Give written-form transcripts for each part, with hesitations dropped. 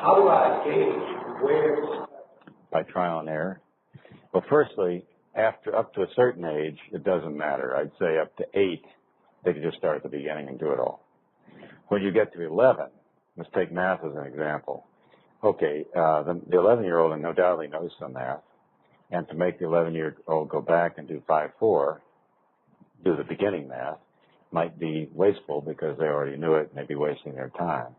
how do I gauge where? By trial and error. Well, firstly, up to a certain age, it doesn't matter. I'd say up to 8, they can just start at the beginning and do it all. When you get to 11, let's take math as an example. Okay, the 11-year-old undoubtedly knows some math, and to make the 11-year-old go back and do 5-4, do the beginning math, might be wasteful because they already knew it and they'd be wasting their time.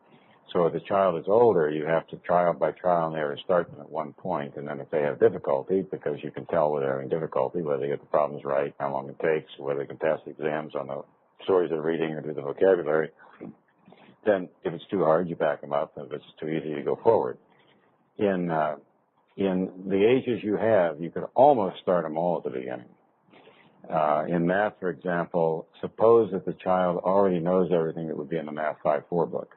So if the child is older, you have to by trial and error start them at one point, and then if they have difficulty, because you can tell whether they're having difficulty, whether they get the problems right, how long it takes, whether they can pass the exams on the stories they're reading or do the vocabulary, then if it's too hard, you back them up. If it's too easy, you go forward. In the ages you have, you could almost start them all at the beginning. In math, for example, suppose that the child already knows everything that would be in the Math 5-4 book.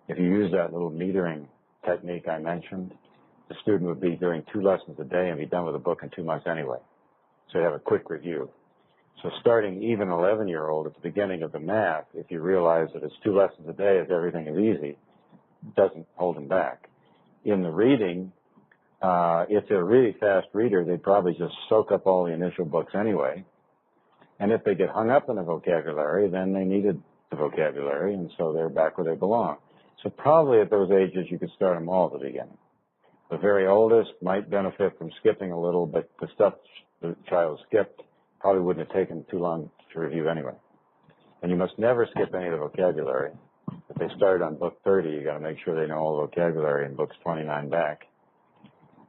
If you use that little metering technique I mentioned, the student would be doing 2 lessons a day and be done with the book in 2 months anyway. So you have a quick review. So starting even an 11-year-old at the beginning of the math, if you realize that it's 2 lessons a day, if everything is easy, doesn't hold them back. In the reading, if they're a really fast reader, they'd probably just soak up all the initial books anyway. And if they get hung up in the vocabulary, then they needed the vocabulary, and so they're back where they belong. So probably at those ages, you could start them all at the beginning. The very oldest might benefit from skipping a little, but the stuff the child skipped probably wouldn't have taken too long to review anyway. And you must never skip any of the vocabulary. If they start on book 30, you got to make sure they know all the vocabulary in books 29 back.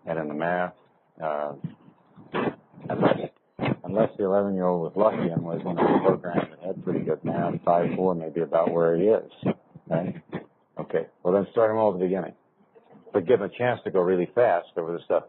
And in the math, unless the 11-year-old was lucky and was in a program that had pretty good math, 5-4 may be about where he is. Right? Okay, well then start them all at the beginning. But give them a chance to go really fast over the stuff